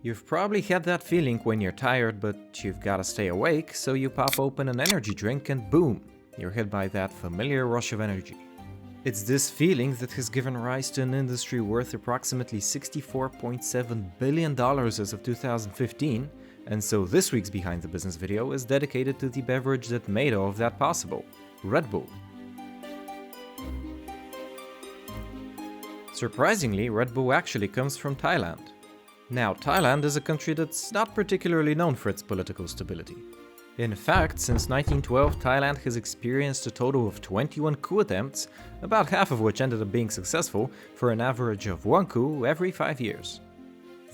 You've probably had that feeling when you're tired but you've gotta stay awake, so you pop open an energy drink and boom, you're hit by that familiar rush of energy. It's this feeling that has given rise to an industry worth approximately $64.7 billion as of 2015, and so this week's Behind the Business video is dedicated to the beverage that made all of that possible, Red Bull. Surprisingly, Red Bull actually comes from Thailand. Now, Thailand is a country that's not particularly known for its political stability. In fact, since 1912, Thailand has experienced a total of 21 coup attempts, about half of which ended up being successful, for an average of one coup every 5 years.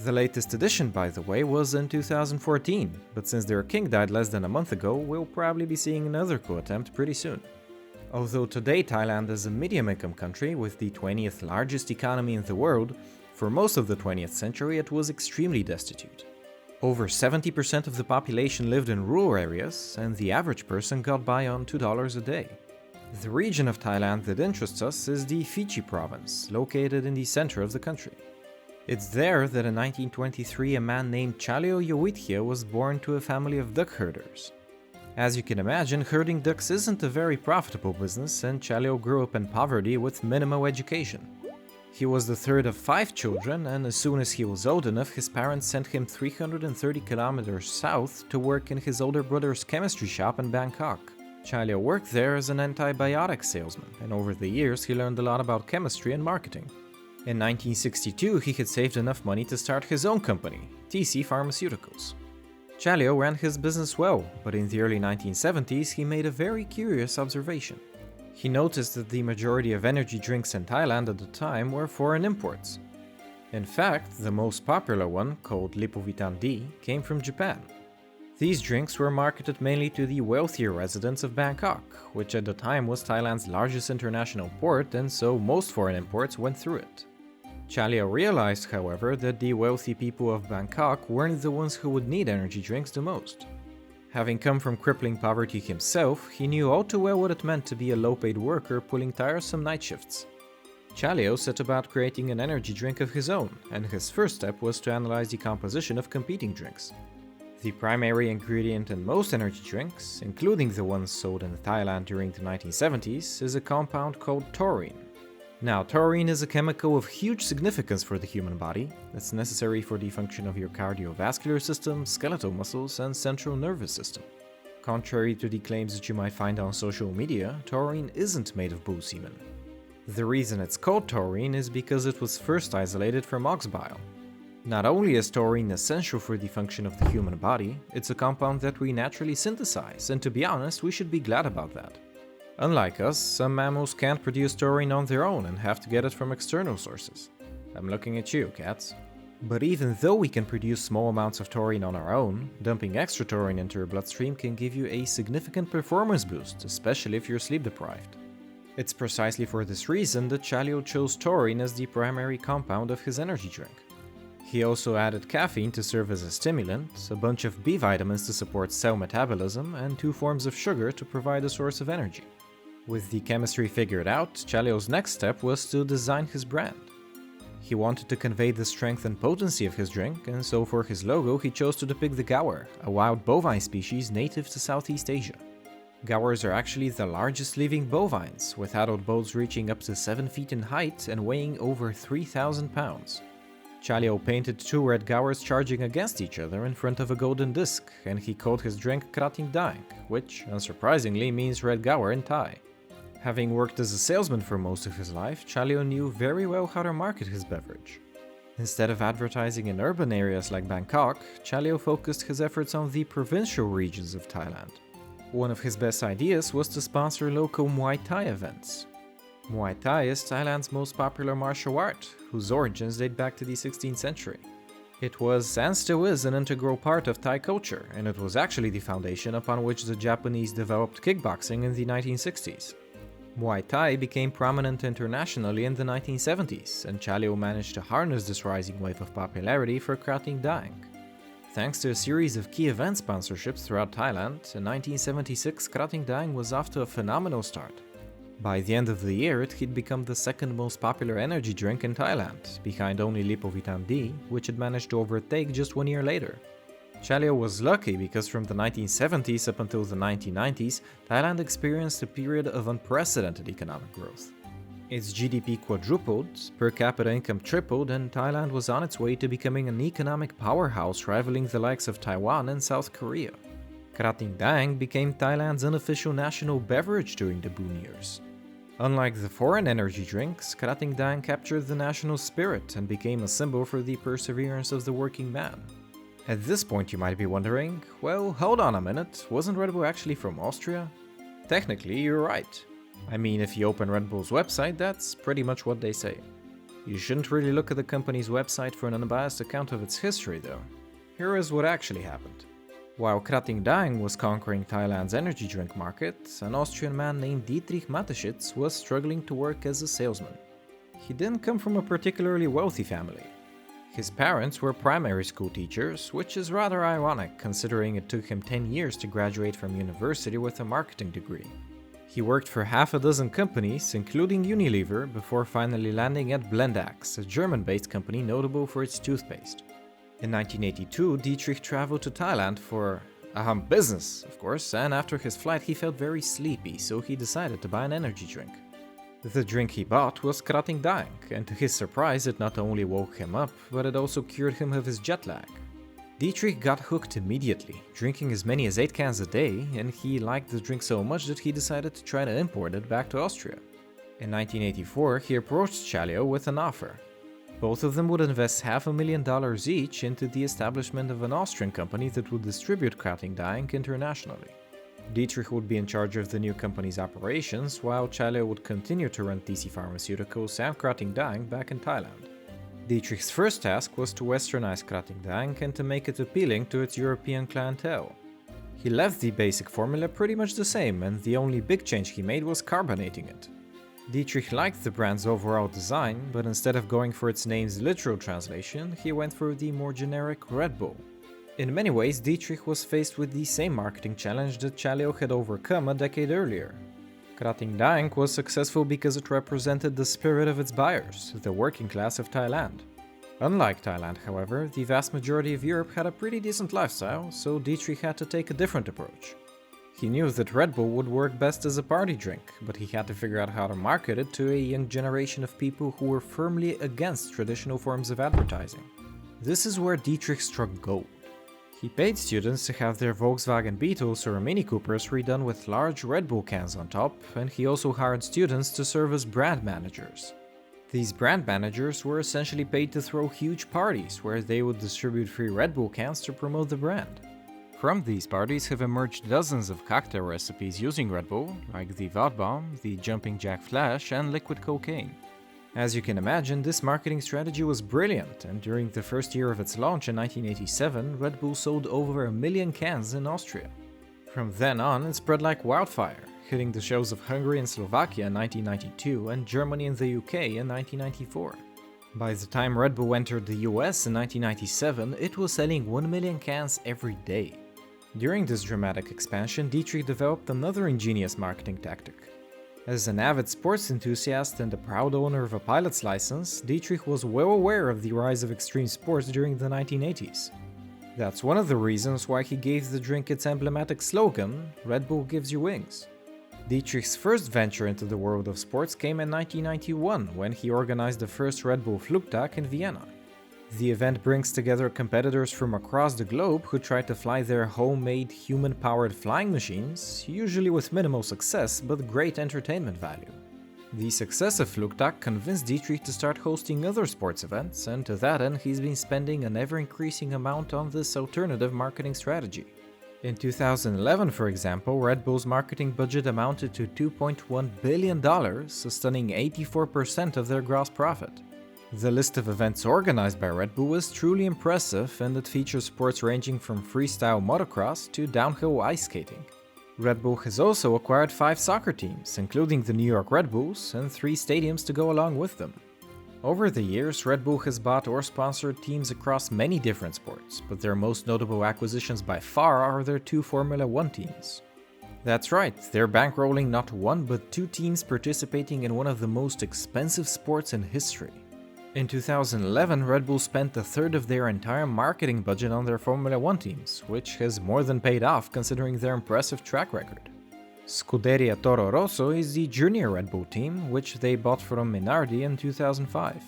The latest edition, by the way, was in 2014, but since their king died less than a month ago, we'll probably be seeing another coup attempt pretty soon. Although today Thailand is a medium-income country with the 20th largest economy in the world, for most of the 20th century it was extremely destitute. Over 70% of the population lived in rural areas, and the average person got by on $2 a day. The region of Thailand that interests us is the Fiji province, located in the center of the country. It's there that in 1923 a man named Chaleo Yoovidhya was born to a family of duck herders. As you can imagine, herding ducks isn't a very profitable business, and Chaleo grew up in poverty with minimal education. He was the third of 5 children, and as soon as he was old enough, his parents sent him 330 kilometers south to work in his older brother's chemistry shop in Bangkok. Chaleo worked there as an antibiotic salesman, and over the years he learned a lot about chemistry and marketing. In 1962, he had saved enough money to start his own company, TC Pharmaceuticals. Chaleo ran his business well, but in the early 1970s he made a very curious observation. He noticed that the majority of energy drinks in Thailand at the time were foreign imports. In fact, the most popular one, called Lipovitan D, came from Japan. These drinks were marketed mainly to the wealthier residents of Bangkok, which at the time was Thailand's largest international port, and so most foreign imports went through it. Chaleo realized, however, that the wealthy people of Bangkok weren't the ones who would need energy drinks the most. Having come from crippling poverty himself, he knew all too well what it meant to be a low-paid worker pulling tiresome night shifts. Chaleo set about creating an energy drink of his own, and his first step was to analyze the composition of competing drinks. The primary ingredient in most energy drinks, including the ones sold in Thailand during the 1970s, is a compound called taurine. Now, taurine is a chemical of huge significance for the human body. It's necessary for the function of your cardiovascular system, skeletal muscles, and central nervous system. Contrary to the claims that you might find on social media, taurine isn't made of bull semen. The reason it's called taurine is because it was first isolated from ox bile. Not only is taurine essential for the function of the human body, it's a compound that we naturally synthesize, and to be honest, we should be glad about that. Unlike us, some mammals can't produce taurine on their own and have to get it from external sources. I'm looking at you, cats. But even though we can produce small amounts of taurine on our own, dumping extra taurine into your bloodstream can give you a significant performance boost, especially if you're sleep deprived. It's precisely for this reason that Chaleo chose taurine as the primary compound of his energy drink. He also added caffeine to serve as a stimulant, a bunch of B vitamins to support cell metabolism, and 2 forms of sugar to provide a source of energy. With the chemistry figured out, Chaleo's next step was to design his brand. He wanted to convey the strength and potency of his drink, and so for his logo he chose to depict the gaur, a wild bovine species native to Southeast Asia. Gaurs are actually the largest living bovines, with adult bulls reaching up to 7 feet in height and weighing over 3,000 pounds. Chaleo painted 2 red gaurs charging against each other in front of a golden disc, and he called his drink Krating Daeng, which, unsurprisingly, means red gaur in Thai. Having worked as a salesman for most of his life, Chaleo knew very well how to market his beverage. Instead of advertising in urban areas like Bangkok, Chaleo focused his efforts on the provincial regions of Thailand. One of his best ideas was to sponsor local Muay Thai events. Muay Thai is Thailand's most popular martial art, whose origins date back to the 16th century. It was, and still is, an integral part of Thai culture, and it was actually the foundation upon which the Japanese developed kickboxing in the 1960s. Muay Thai became prominent internationally in the 1970s, and Chaleo managed to harness this rising wave of popularity for Krating Daeng. Thanks to a series of key event sponsorships throughout Thailand, in 1976 Krating Daeng was off to a phenomenal start. By the end of the year, it had become the second most popular energy drink in Thailand, behind only Lipovitan D, which it managed to overtake just 1 year later. Chaleo was lucky because from the 1970s up until the 1990s, Thailand experienced a period of unprecedented economic growth. Its GDP quadrupled, per capita income tripled, and Thailand was on its way to becoming an economic powerhouse rivaling the likes of Taiwan and South Korea. Krating Daeng became Thailand's unofficial national beverage during the boom years. Unlike the foreign energy drinks, Krating Daeng captured the national spirit and became a symbol for the perseverance of the working man. At this point you might be wondering, well, hold on a minute, wasn't Red Bull actually from Austria? Technically, you're right. I mean, if you open Red Bull's website, that's pretty much what they say. You shouldn't really look at the company's website for an unbiased account of its history though. Here is what actually happened. While Krating Daeng was conquering Thailand's energy drink market, an Austrian man named Dietrich Mateschitz was struggling to work as a salesman. He didn't come from a particularly wealthy family. His parents were primary school teachers, which is rather ironic considering it took him 10 years to graduate from university with a marketing degree. He worked for half a dozen companies, including Unilever, before finally landing at Blendax, a German-based company notable for its toothpaste. In 1982, Dietrich traveled to Thailand for business, of course, and after his flight he felt very sleepy, so he decided to buy an energy drink. The drink he bought was Krating Daeng, and to his surprise it not only woke him up, but it also cured him of his jet lag. Dietrich got hooked immediately, drinking as many as 8 cans a day, and he liked the drink so much that he decided to try to import it back to Austria. In 1984, he approached Chaleo with an offer. Both of them would invest $500,000 each into the establishment of an Austrian company that would distribute Krating Daeng internationally. Dietrich would be in charge of the new company's operations, while Chaleo would continue to run TC Pharmaceuticals and Krating Daeng back in Thailand. Dietrich's first task was to westernize Krating Daeng and to make it appealing to its European clientele. He left the basic formula pretty much the same, and the only big change he made was carbonating it. Dietrich liked the brand's overall design, but instead of going for its name's literal translation, he went for the more generic Red Bull. In many ways, Dietrich was faced with the same marketing challenge that Chaleo had overcome a decade earlier. Krating Daeng was successful because it represented the spirit of its buyers, the working class of Thailand. Unlike Thailand, however, the vast majority of Europe had a pretty decent lifestyle, so Dietrich had to take a different approach. He knew that Red Bull would work best as a party drink, but he had to figure out how to market it to a young generation of people who were firmly against traditional forms of advertising. This is where Dietrich struck gold. He paid students to have their Volkswagen Beetles or Mini Coopers redone with large Red Bull cans on top, and he also hired students to serve as brand managers. These brand managers were essentially paid to throw huge parties where they would distribute free Red Bull cans to promote the brand. From these parties have emerged dozens of cocktail recipes using Red Bull, like the Vodbomb, the Jumping Jack Flash, and liquid cocaine. As you can imagine, this marketing strategy was brilliant, and during the first year of its launch in 1987, Red Bull sold over 1 million cans in Austria. From then on, it spread like wildfire, hitting the shelves of Hungary and Slovakia in 1992 and Germany and the UK in 1994. By the time Red Bull entered the US in 1997, it was selling 1 million cans every day. During this dramatic expansion, Dietrich developed another ingenious marketing tactic. As an avid sports enthusiast and a proud owner of a pilot's license, Dietrich was well aware of the rise of extreme sports during the 1980s. That's one of the reasons why he gave the drink its emblematic slogan, "Red Bull gives you wings." Dietrich's first venture into the world of sports came in 1991 when he organized the first Red Bull Flugtag in Vienna. The event brings together competitors from across the globe who try to fly their homemade human-powered flying machines, usually with minimal success but great entertainment value. The success of Flugtag convinced Dietrich to start hosting other sports events, and to that end he's been spending an ever-increasing amount on this alternative marketing strategy. In 2011, for example, Red Bull's marketing budget amounted to $2.1 billion, a stunning 84% of their gross profit. The list of events organized by Red Bull is truly impressive, and it features sports ranging from freestyle motocross to downhill ice skating. Red Bull has also acquired 5 soccer teams, including the New York Red Bulls, and 3 stadiums to go along with them. Over the years, Red Bull has bought or sponsored teams across many different sports, but their most notable acquisitions by far are their 2 Formula One teams. That's right, they're bankrolling not one but two teams participating in one of the most expensive sports in history. In 2011, Red Bull spent a third of their entire marketing budget on their Formula 1 teams, which has more than paid off considering their impressive track record. Scuderia Toro Rosso is the junior Red Bull team, which they bought from Minardi in 2005.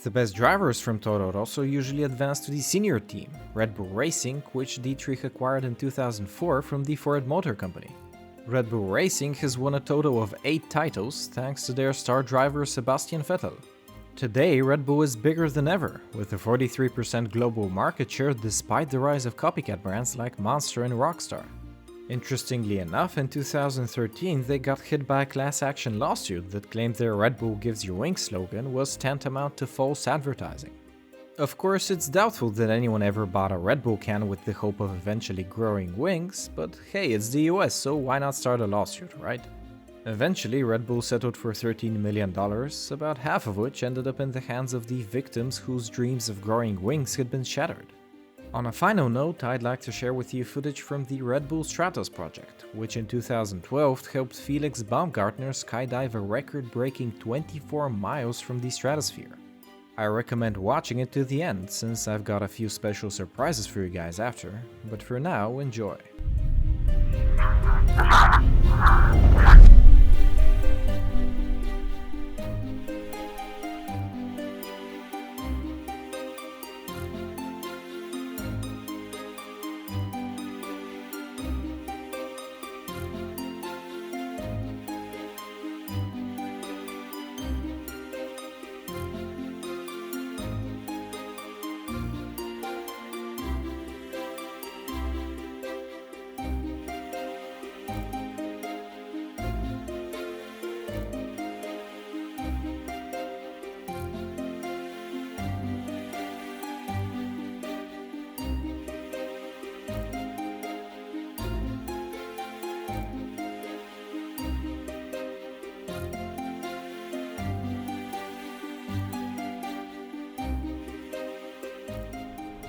The best drivers from Toro Rosso usually advance to the senior team, Red Bull Racing, which Dietrich acquired in 2004 from the Ford Motor Company. Red Bull Racing has won a total of 8 titles thanks to their star driver Sebastian Vettel. Today, Red Bull is bigger than ever, with a 43% global market share despite the rise of copycat brands like Monster and Rockstar. Interestingly enough, in 2013 they got hit by a class action lawsuit that claimed their Red Bull gives you wings slogan was tantamount to false advertising. Of course, it's doubtful that anyone ever bought a Red Bull can with the hope of eventually growing wings, but hey, it's the US, so why not start a lawsuit, right? Eventually, Red Bull settled for $13 million, about half of which ended up in the hands of the victims whose dreams of growing wings had been shattered. On a final note, I'd like to share with you footage from the Red Bull Stratos project, which in 2012 helped Felix Baumgartner skydive a record-breaking 24 miles from the stratosphere. I recommend watching it to the end, since I've got a few special surprises for you guys after, but for now, enjoy.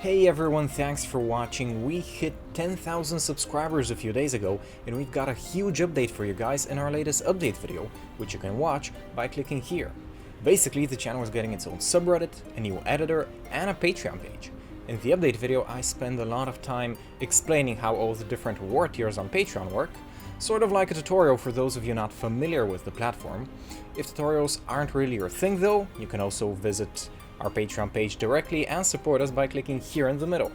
Hey everyone, thanks for watching. We hit 10,000 subscribers a few days ago, and we've got a huge update for you guys in our latest update video, which you can watch by clicking here. Basically, the channel is getting its own subreddit, a new editor, and a Patreon page. In the update video, I spend a lot of time explaining how all the different reward tiers on Patreon work, sort of like a tutorial for those of you not familiar with the platform. If tutorials aren't really your thing though, you can also visit our Patreon page directly and support us by clicking here in the middle.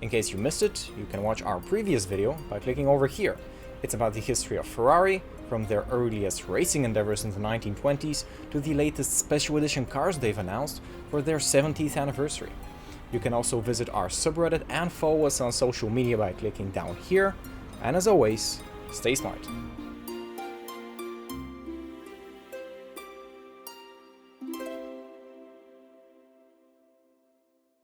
In case you missed it, you can watch our previous video by clicking over here. It's about the history of Ferrari, from their earliest racing endeavors in the 1920s to the latest special edition cars they've announced for their 70th anniversary. You can also visit our subreddit and follow us on social media by clicking down here. And as always, stay smart.